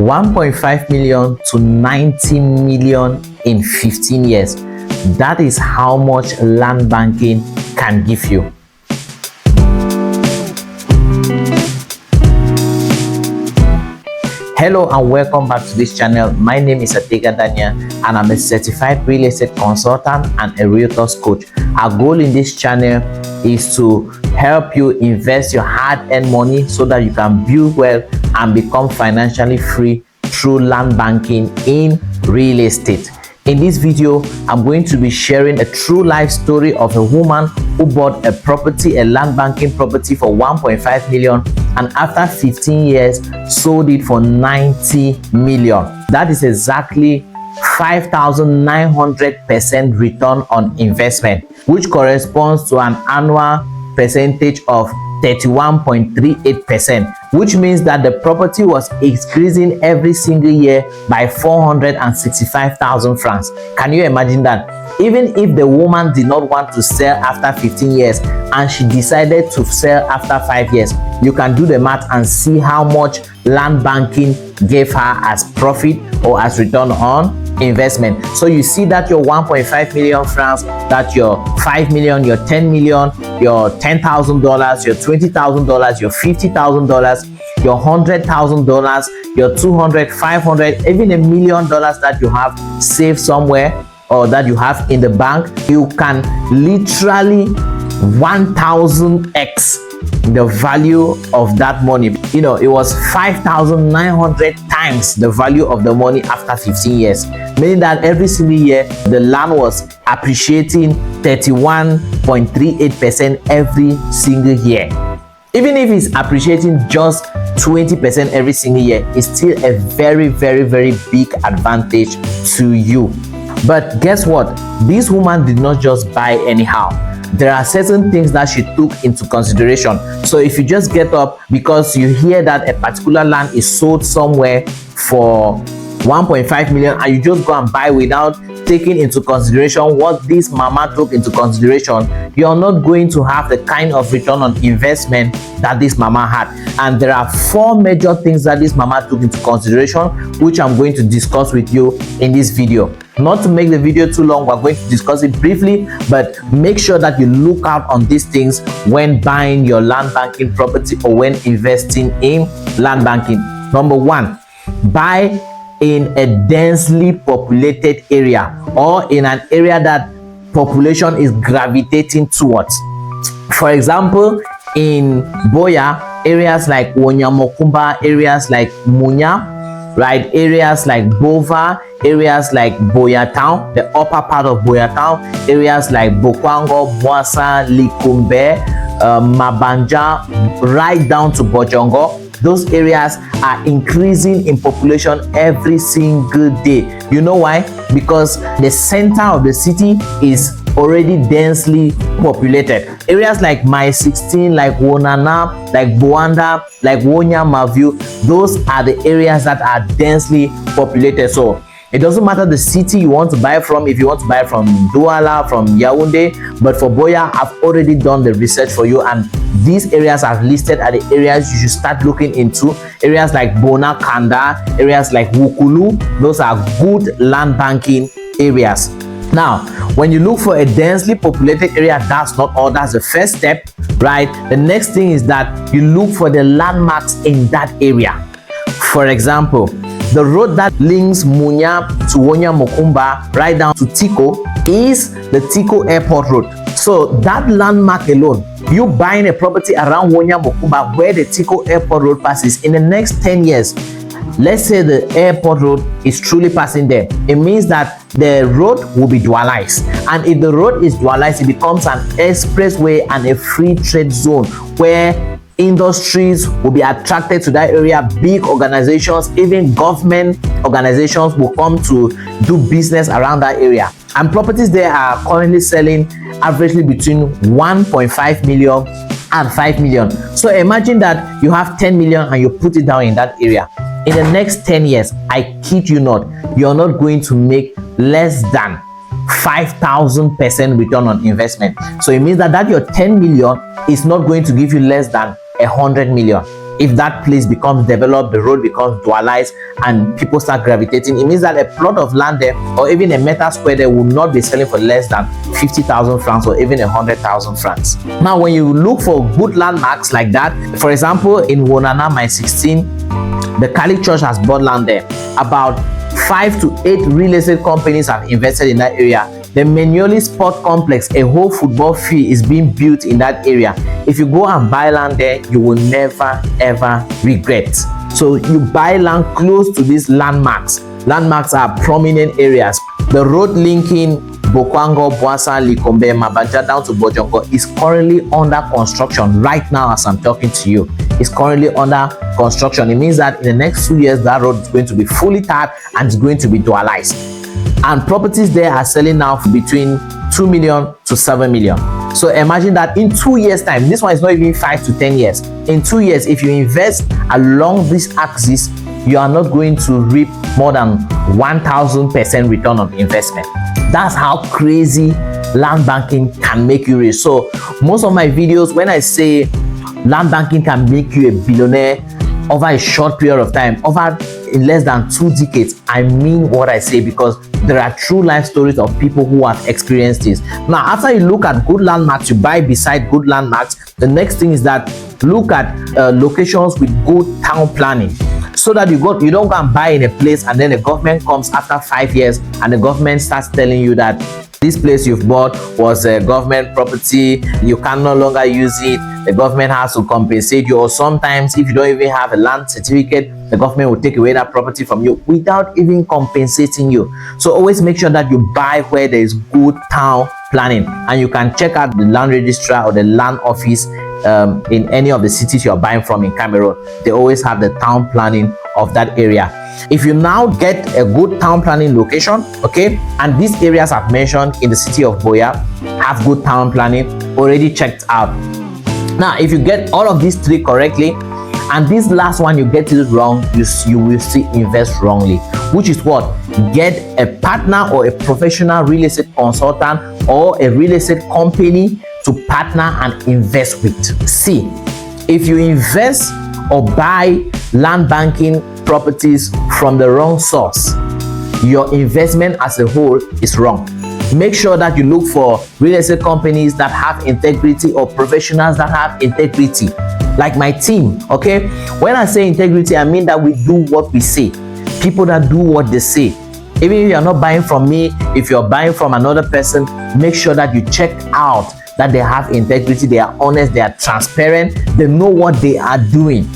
1.5 million to 90 million in 15 years. That is how much land banking can give you. Hello and welcome back to this channel. My name is Daniel and I'm a certified real estate consultant and a realtors coach. Our goal in this channel is to help you invest your hard-earned money so that you can build wealth and become financially free through land banking in real estate. In this video, I'm going to be sharing a true life story of a woman who bought a property, a land banking property for 1.5 million, and after 15 years sold it for 90 million. That is exactly 5,900% return on investment, which corresponds to an annual percentage of 31.38%, which means that the property was increasing every single year by 465,000 francs. Can you imagine that? Even if the woman did not want to sell after 15 years and she decided to sell after 5 years, you can do the math and see how much land banking gave her as profit or as return on investment. So you see that your 1.5 million francs, that your 5 million, your 10 million, your $10,000, your $20,000, your $50,000, your $100,000, your 200, 500, even $1 million that you have saved somewhere or that you have in the bank, you can literally 1000x the value of that money. You know, it was 5,900 times the value of the money after 15 years, meaning that every single year the land was appreciating 31.38% every single year. Even if it's appreciating just 20% every single year, it's still a very big advantage to you. But guess what? This woman did not just buy anyhow. There are certain things that she took into consideration. So if you just get up because you hear that a particular land is sold somewhere for 1.5 million and you just go and buy without taking into consideration what this mama took into consideration, you're not going to have the kind of return on investment that this mama had. And there are 4 major things that this mama took into consideration, which I'm going to discuss with you in this video. Not to make the video too long, we're going to discuss it briefly, but make sure that you look out on these things when buying your land banking property or when investing in land banking. Number 1, buy in a densely populated area or in an area that population is gravitating towards. For example, in Boya, areas like Wonyamokumba, areas like Munya, right, areas like Bova, areas like Boya Town, the upper part of Boya Town, areas like Bokwango, Boasa, Likumbe, Mabanja, right down to Bojongo. Those areas are increasing in population every single day. You know why? Because the center of the city is already densely populated. Areas like Mai 16, like Wonana, like Boanda, like Wonya Mavu, those are the areas that are densely populated. So it doesn't matter the city you want to buy from, if you want to buy from Douala, from Yaoundé, but for Boya, I've already done the research for you and these areas are listed at the areas you should start looking into. Areas like Bona Kanda, areas like Wukulu, those are good land banking areas. Now, when you look for a densely populated area, that's not all, that's the first step, right? The next thing is that you look for the landmarks in that area. For example, the road that links Munya to Wonya Mokumba right down to Tiko is the Tiko Airport Road. So that landmark alone, you buying a property around Wonya Mokumba where the Tiko Airport Road passes, in the next 10 years, let's say the airport road is truly passing there, it means that the road will be dualized. And if the road is dualized, it becomes an expressway and a free trade zone where industries will be attracted to that area. Big organizations, even government organizations will come to do business around that area. And properties there are currently selling averagely between 1.5 million and 5 million. So imagine that you have 10 million and you put it down in that area. In the next 10 years, I kid you not, you're not going to make less than 5,000% return on investment. So it means that your 10 million is not going to give you less than 100 million. if that place becomes developed, the road becomes dualized, and people start gravitating, it means that a plot of land there or even a meter square there will not be selling for less than 50,000 francs or even 100,000 francs. Now, when you look for good landmarks like that, for example, in Wonana, my 16, the Catholic Church has bought land there. About 5 to 8 real estate companies have invested in that area. The Menioli Sport Complex, a whole football field, is being built in that area. If you go and buy land there, you will never ever regret. So you buy land close to these landmarks. Landmarks are prominent areas. The road linking Bokwango, Boasan, Likombe, Mabanja down to Bojongo is currently under construction right now as I'm talking to you. It's currently under construction. It means that in the next 2 years, that road is going to be fully tarred and it's going to be dualized. And properties there are selling now for between 2 million to 7 million. So imagine that in 2 years time, this one is not even 5 to 10 years. In 2 years, if you invest along this axis, you are not going to reap more than 1,000% return on investment. That's how crazy land banking can make you rich. So most of my videos, when I say land banking can make you a billionaire over a short period of time, over in less than 2 decades, I mean what I say, because there are true life stories of people who have experienced this. Now, after you look at good landmarks, you buy beside good landmarks. The next thing is that look at locations with good town planning, so that you don't go and buy in a place and then the government comes after 5 years and the government starts telling you that this place you've bought was a government property, you can no longer use it, the government has to compensate you, or sometimes if you don't even have a land certificate, the government will take away that property from you without even compensating you. So always make sure that you buy where there is good town planning, and you can check out the land registrar or the land office in any of the cities you're buying from in Cameroon. They always have the town planning of that area. If you now get a good town planning location, okay, and these areas I've mentioned in the city of Boya have good town planning already checked out. Now, if you get all of these 3 correctly, and this last one you get it wrong, you will still invest wrongly, which is what? Get a partner or a professional real estate consultant or a real estate company to partner and invest with. See, if you invest or buy land banking properties from the wrong source, your investment as a whole is wrong. Make sure that you look for real estate companies that have integrity or professionals that have integrity, like my team. Okay, when I say integrity, I mean that we do what we say, people that do what they say. Even if you're not buying from me, if you're buying from another person, make sure that you check out that they have integrity, they are honest, they are transparent, they know what they are doing.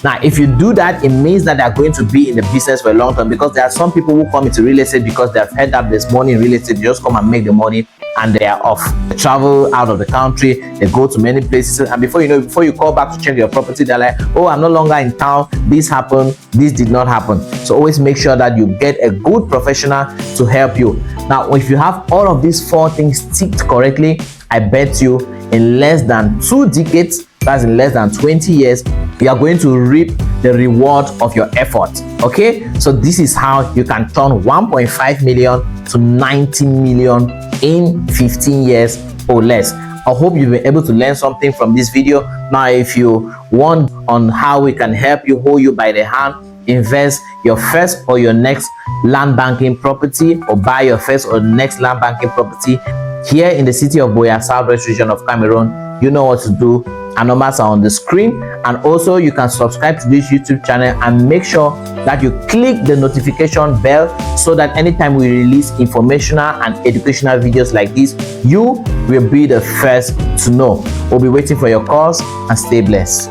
Now, if you do that, it means that they are going to be in the business for a long time, because there are some people who come into real estate because they have heard that there's money in real estate. They just come and make the money and they are off. They travel out of the country, they go to many places, and before you know, before you call back to check your property, they're like, oh, I'm no longer in town, this happened, this did not happen. So always make sure that you get a good professional to help you. Now, if you have all of these 4 things ticked correctly, I bet you in less than 2 decades, that's in less than 20 years, you are going to reap the reward of your effort. Okay, so this is how you can turn 1.5 million to 90 million in 15 years or less. I hope you've been able to learn something from this video. Now, if you want on how we can help you, hold you by the hand, invest your first or your next land banking property, or buy your first or next land banking property here in the city of Boya, Southwest region of Cameroon, you know what to do. Our numbers are on the screen, and also you can subscribe to this YouTube channel and make sure that you click the notification bell, so that anytime we release informational and educational videos like this, you will be the first to know. We'll be waiting for your calls, and stay blessed.